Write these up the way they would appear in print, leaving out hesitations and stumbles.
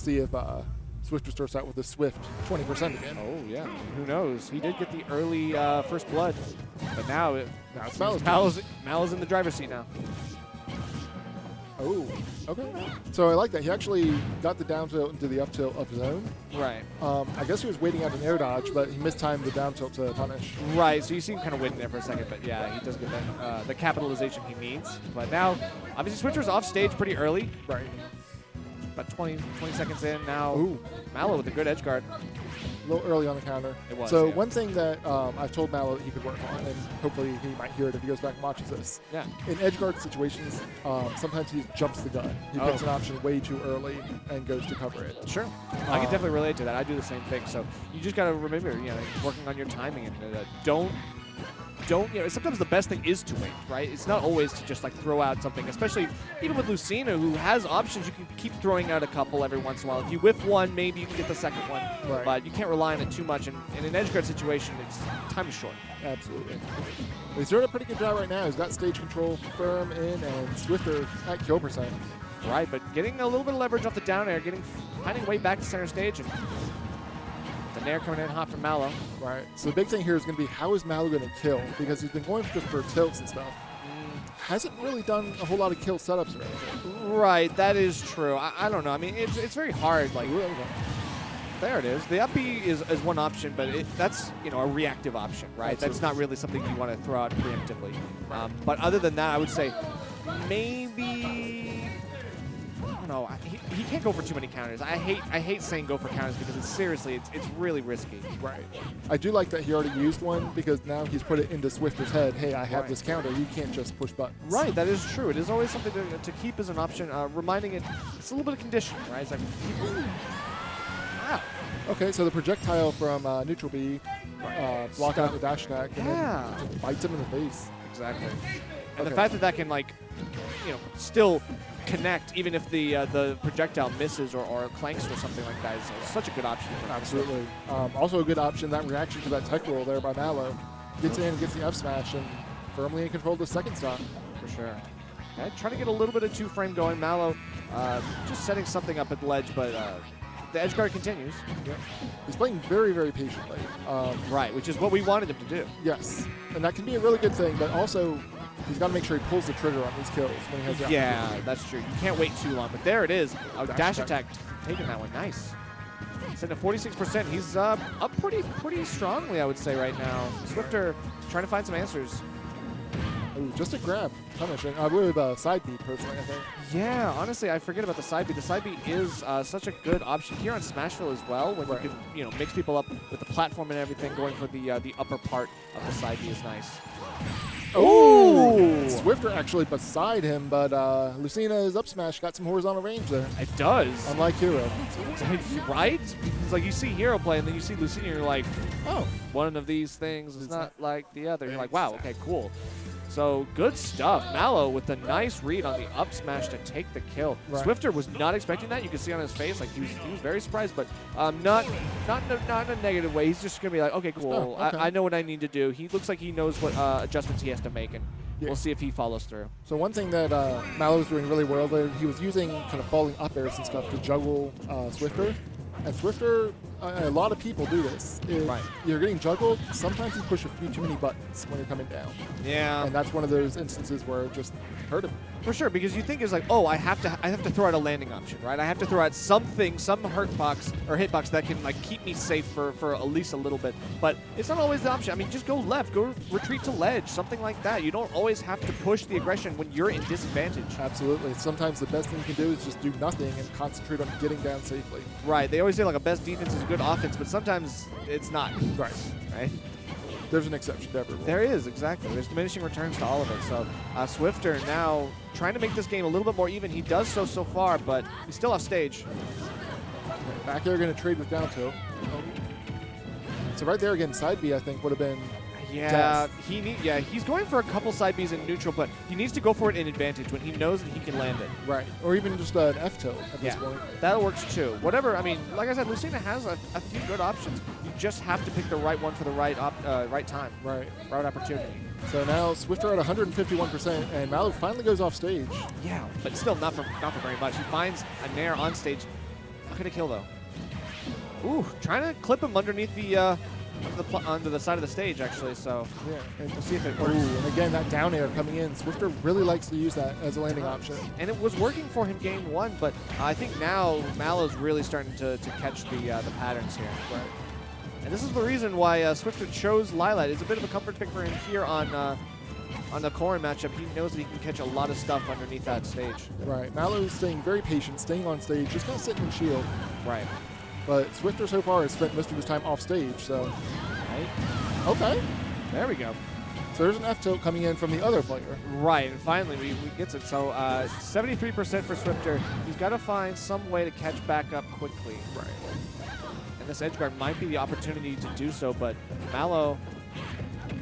see if Swifter starts out with a swift 20% again. Oh, yeah. Who knows? He did get the early first blood, but now It's Mallow's in the driver's seat now. Oh, okay. So I like that. He actually got the down tilt into the up tilt of his own. Right. I guess he was waiting out an air dodge, but he mistimed the down tilt to punish. Right, so you see him kind of waiting there for a second, but yeah, he does get that, the capitalization he needs. But now, obviously, Swifter's off stage pretty early. Right. About 20 seconds in now. Ooh. Mallow with a good edge guard. A little early on the counter. It was, So yeah. one thing that I've told Mallow that he could work on, and hopefully he might hear it if he goes back and watches this. Yeah. In edge guard situations, sometimes he jumps the gun. He picks an option way too early and goes to cover it. Sure. I can definitely relate to that. I do the same thing. So you just got to remember, working on your timing and don't, sometimes the best thing is to wait, right? It's not always to just like throw out something, especially even with Lucina, who has options. You can keep throwing out a couple every once in a while. If you whiff one, maybe you can get the second one, Right. but you can't rely on it too much. And in an edge guard situation, time is short. Absolutely. He's doing a pretty good job right now. He's got stage control firm in and Swifter at kill percent. Right, but getting a little bit of leverage off the down air, finding a way back to center stage, and the nair coming in hot from Mallow. Right. So the big thing here is going to be how is Mallow going to kill? Because he's been going just for tilts and stuff. Hasn't really done a whole lot of kill setups or anything. Right, that is true. I don't know. I mean, it's very hard. Like, there it is. The up B is one option, but that's a reactive option, right? Absolutely. That's not really something you want to throw out preemptively. But other than that, I would say maybe. I don't know. He can't go for too many counters. I hate saying go for counters because it's really risky. Right. I do like that he already used one because now he's put it into Swifter's head. Hey, I have this counter. You can't just push buttons. Right. That is true. It is always something to keep as an option. Reminding it, it's a little bit of condition, right? It's like, wow. Okay, so the projectile from neutral B block out the dash attack and then just bites him in the face. Exactly. And the fact that can still connect even if the projectile misses or clanks or something like that is such a good option. Absolutely. Also a good option, that reaction to that tech roll there by Mallow. Gets in, gets the F smash, and firmly in control of the second stock. For sure. Okay, trying to get a little bit of two-frame going. Mallow just setting something up at the ledge, but the edge guard continues. Yep. He's playing very, very patiently. Right, which is what we wanted him to do. Yes. And that can be a really good thing, but also he's got to make sure he pulls the trigger on these kills when he has the opportunity. That's true. You can't wait too long, but there it is. Dash attack taking that one. Nice. Sitting at 46%. He's up pretty strongly, I would say, right now. Swifter trying to find some answers. Ooh, just a grab. Punishing. I would have side beat personally, I think. Yeah, honestly, I forget about the side beat. The side beat is such a good option here on Smashville as well, when you can mix people up with the platform and everything. Going for the upper part of the side beat is nice. Oh! Swifter actually beside him, but Lucina's up smash got some horizontal range there. It does. Unlike Hero. Right? It's like you see Hero play, and then you see Lucina, and you're like, oh, one of these things is not like the other. You're like, wow, okay, cool. So good stuff. Mallow with a nice read on the up smash to take the kill. Right. Swifter was not expecting that. You can see on his face, like he was very surprised, but not in a negative way. He's just gonna be like, okay, cool. Oh, okay. I know what I need to do. He looks like he knows what adjustments he has to make, and we'll see if he follows through. So one thing that Mallow was doing really well there, he was using kind of falling up airs and stuff to juggle Swifter. And Swifter, a lot of people do this. If you're getting juggled, sometimes you push a few too many buttons when you're coming down. Yeah. And that's one of those instances where it just hurt him. For sure, because you think it's like, oh, I have to throw out a landing option, right? I have to throw out something, some hurtbox or hitbox that can like keep me safe for at least a little bit. But it's not always the option. I mean, just go left, go retreat to ledge, something like that. You don't always have to push the aggression when you're in disadvantage. Absolutely. Sometimes the best thing you can do is just do nothing and concentrate on getting down safely. Right. They always say like a best defense is a good offense, but sometimes it's not. Right. Right. There's an exception to every rule. There is, exactly. There's diminishing returns to all of it. So Swifter now trying to make this game a little bit more even. He does so far, but he's still off stage. Back there going to trade with down tilt. So right there again, side B I think would have been. Yeah, he's going for a couple side Bs in neutral, but he needs to go for it in advantage when he knows that he can land it. Right, or even just an F tilt at this point. That works too. Whatever, I mean, like I said, Lucina has a few good options. You just have to pick the right one for the right time. Right opportunity. So now Swifter at 151%, and Mallow finally goes off stage. Yeah, but still not for very much. He finds a nair on stage. Not gonna kill though. Ooh, trying to clip him underneath the onto the side of the stage actually. So Yeah, and we'll see if it ooh, works. and again, that down air coming in. Swifter really likes to use that as a landing option. And it was working for him game 1, but I think now Mallow's really starting to catch the patterns here. Right. And this is the reason why Swifter chose Lilat. It's a bit of a comfort pick for him here on the Corrin matchup. He knows that he can catch a lot of stuff underneath that stage. Right. Mallow's staying very patient, staying on stage, just kind of sitting in shield. Right. But Swifter so far has spent most of his time off stage, so. Right. Okay. There we go. So there's an F tilt coming in from the other player. Right, and finally we get it. So 73% for Swifter. He's got to find some way to catch back up quickly. Right. And this edge guard might be the opportunity to do so, but Mallow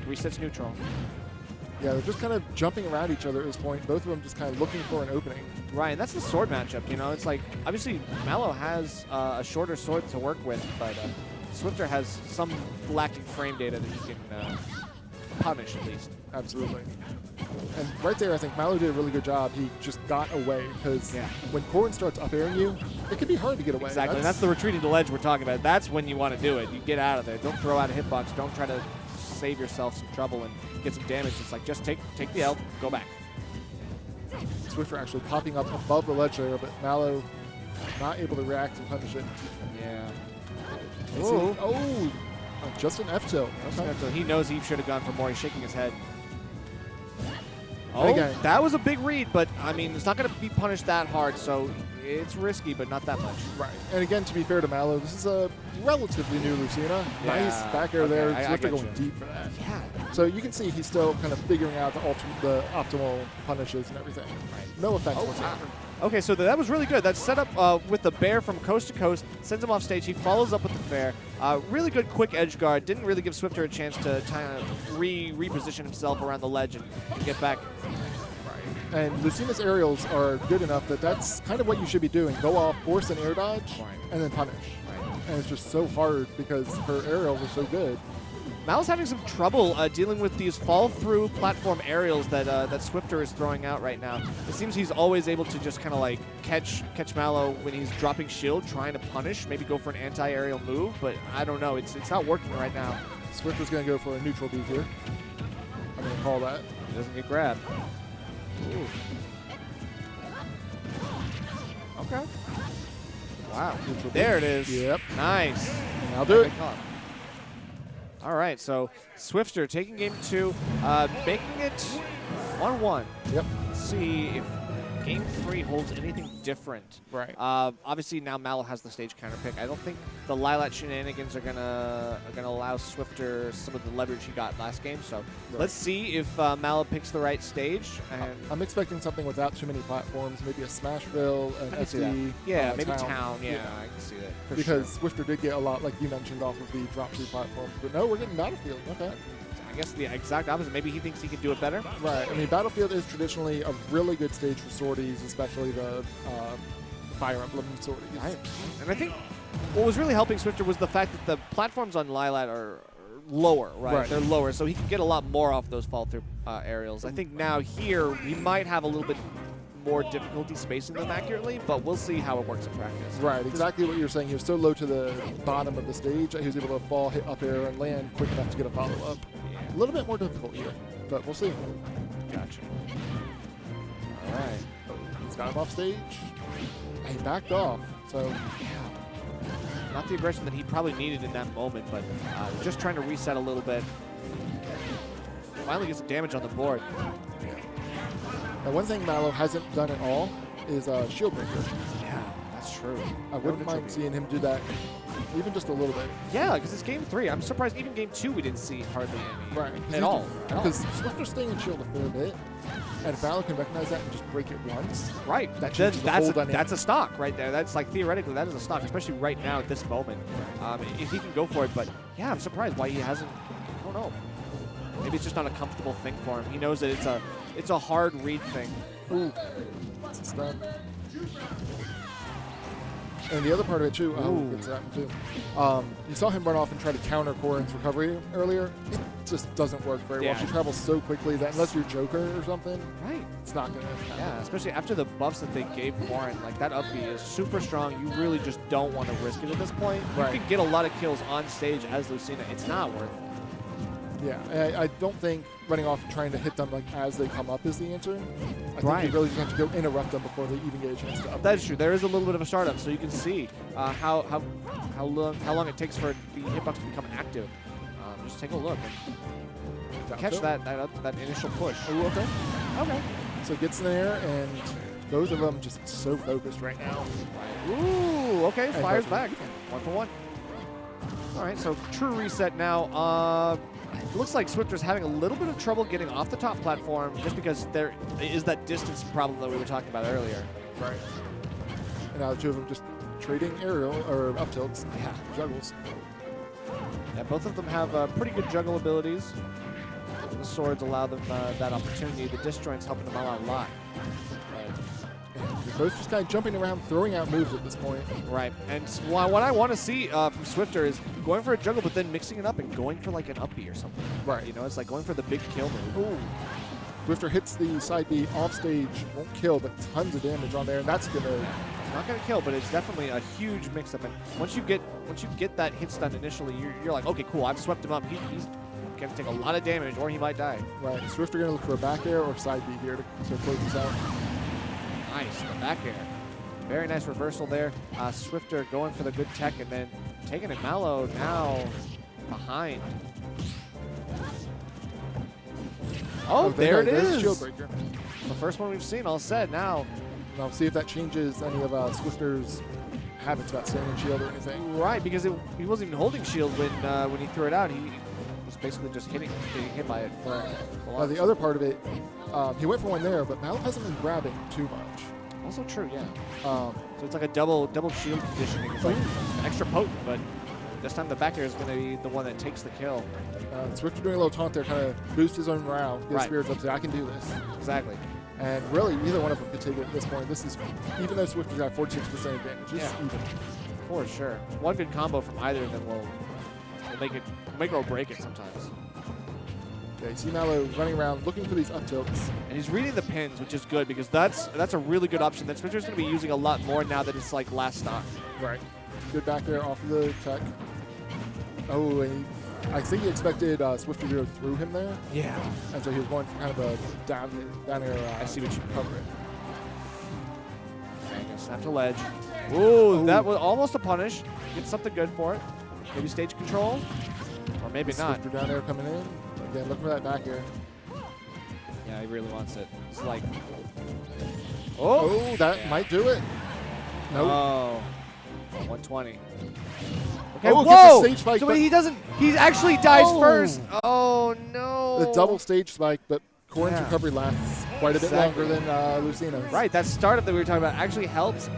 resets neutral. Yeah, they're just kind of jumping around each other at this point. Both of them just kind of looking for an opening. Right, and that's the sword matchup, you know? It's like, obviously, Mallow has a shorter sword to work with, but Swifter has some lacking frame data that he can punish, at least. Absolutely. And right there, I think Mallow did a really good job. He just got away, because when Corrin starts up-airing you, it can be hard to get away. Exactly, and that's the retreating to ledge we're talking about. That's when you want to do it. You get out of there. Don't throw out a hitbox. Don't try to save yourself some trouble and get some damage. It's like, just take the L, go back. Swifter actually popping up above the ledge there, but Mallow not able to react and punish it. Yeah. Oh, just an F tilt. Okay. So he knows he should have gone for more. He's shaking his head. And Oh, again, that was a big read, but I mean, it's not going to be punished that hard, so it's risky, but not that much. right. And again, to be fair to Mallow, this is a relatively new Lucina. Yeah, Nice back air there. I Swifter get going you. deep for that. Yeah. So you can see he's still kind of figuring out the optimal punishes and everything. Right. No offense Oh, whatsoever. Okay, so that was really good. That's set up with the bear from coast to coast, sends him off stage. He follows up with the fair. Really good quick edge guard. Didn't really give Swifter a chance to kind of reposition himself around the ledge and get back. And Lucina's aerials are good enough that that's kind of what you should be doing. Go off, force an air dodge, and then punish. Right. And it's just so hard because her aerials are so good. Mallow's having some trouble dealing with these fall-through platform aerials that Swifter is throwing out right now. It seems he's always able to just kind of like catch Mallow when he's dropping shield, trying to punish, maybe go for an anti-aerial move, but I don't know. It's not working right now. Swifter's going to go for a neutral beat here. I'm going to call that. He doesn't get grabbed. Ooh. Okay. Wow. Neutral There beat. it is. Yep. Nice. And I'll do it. Good call. All right, so Swifter taking game 2, making it 1-1. Yep. Let's see if game 3 holds anything different. Right. Obviously now Mallow has the stage counter pick. I don't think the Lilat shenanigans are gonna allow Swifter some of the leverage he got last game. So let's see if Mallow picks the right stage. And I'm expecting something without too many platforms, maybe a Smashville, an I can see that. SD. Yeah, maybe Town. Yeah, I can see that. For Because sure. Swifter did get a lot, like you mentioned, off of the drop 2 platforms. But no, we're getting Battlefield. Okay. I guess the exact opposite. Maybe he thinks he can do it better. Right. I mean, Battlefield is traditionally a really good stage for sorties, especially the Fire Emblem sorties. Right. And I think what was really helping Swifter was the fact that the platforms on Lilat are lower, right? They're lower, so he can get a lot more off those fall-through aerials. I think now here, he might have a little bit more difficulty spacing them accurately, but we'll see how it works in practice. Right, exactly what you're saying. He was so low to the bottom of the stage, he was able to fall, hit up air, and land quick enough to get a follow-up. Yeah. A little bit more difficult here, but we'll see. Gotcha. All right. He's got him off stage, and he backed off. So, Not the aggression that he probably needed in that moment, but just trying to reset a little bit. Finally get some damage on the board. now one thing Mallow hasn't done at all is shield breaker. Yeah, that's true. I wouldn't mind seeing him do that, even just a little bit. Yeah, because it's game 3. I'm surprised even game 2 we didn't see hardly any. Right. At all. Because Swifter's staying in shield a fair bit, and if Mallow can recognize that and just break it once, Right. That changes the whole dynamic. That's a stock right there. That's like theoretically that is a stock, especially right now at this moment. If he can go for it, but yeah, I'm surprised why he hasn't. I don't know. Maybe it's just not a comfortable thing for him. He knows that it's a hard read thing. ooh, it's a stun. And the other part of it too, we'll get to that one too. You saw him run off and try to counter Corrin's recovery earlier. It just doesn't work very well. She travels so quickly that unless you're Joker or something, it's not gonna happen. Yeah, especially after the buffs that they gave Corrin, like that up B is super strong. You really just don't want to risk it at this point. You can get a lot of kills on stage as Lucina. It's not worth it. Yeah, I don't think running off and trying to hit them like as they come up is the answer. I think you really just have to go interrupt them before they even get a chance to up. That is true. There is a little bit of a startup, so you can see how long it takes for the hitbox to become active. Just take a look and catch that initial push. Oh, okay. Okay. So gets in there, and both of them just so focused right now. Ooh, okay. And fires back. 1 for 1. All right, so true reset now. It looks like Swifter's having a little bit of trouble getting off the top platform just because there is that distance problem that we were talking about earlier. Right. And now the two of them just trading aerial or up tilts. Yeah. Juggles. Yeah, both of them have pretty good juggle abilities. The swords allow them that opportunity. The disjoints helping them out a lot. They're both just kind of jumping around, throwing out moves at this point. Right. And what I want to see from Swifter is going for a juggle, but then mixing it up and going for like an up B or something. Right. You know, it's like going for the big kill move. Ooh. Swifter hits the side B off stage, won't kill, but tons of damage on there, and that's gonna. It's not gonna kill, but it's definitely a huge mix-up. And once you get that hit stun initially, you're like, okay, cool, I've swept him up. He's gonna take a lot of damage, or he might die. Right. Swifter gonna look for a back air or side B here to close this out. Nice, the back air. Very nice reversal there. Swifter going for the good tech and then taking it. Mallow now behind. Oh, there it is. Shield breaker. The first one we've seen all set now. And I'll see if that changes any of Swifter's habits about staying in shield or anything. Right, because he wasn't even holding shield when he threw it out. He was basically just getting hit by it. The other part of it, he went for one there, but Mallow hasn't been grabbing too much. Also true, yeah. So it's like a double shield conditioning. It's like extra potent, but this time the back air is going to be the one that takes the kill. Swifter doing a little taunt there, kind of boost his own morale, get his spirits up, say, I can do this. Exactly. And really, neither one of them could take it at this point. This is, even though Swifter's got 46% advantage, it's even. For sure. One good combo from either of them will make or break it sometimes. Yeah, you see Mallow running around looking for these up tilts. And he's reading the pins, which is good because that's a really good option that Swifter's going to be using a lot more now that it's like last stock. Right. Good back there off of the tech. Oh, and I think he expected Swifter to go through him there. Yeah. And so he was going for kind of a down air. I see what you cover it. Okay, gonna snap to ledge. Ooh, that was almost a punish. Get something good for it. Maybe stage control, or maybe not. Swifter down there coming in. Again, looking for that back air. Yeah, he really wants it. It's like, that might do it. Nope. Oh, 120. Okay, whoa! Stage spike, so he doesn't. He actually dies first. Oh no! The double stage spike, but Corrin's recovery lasts quite a bit longer than Lucina's. Right, that startup that we were talking about actually helps here.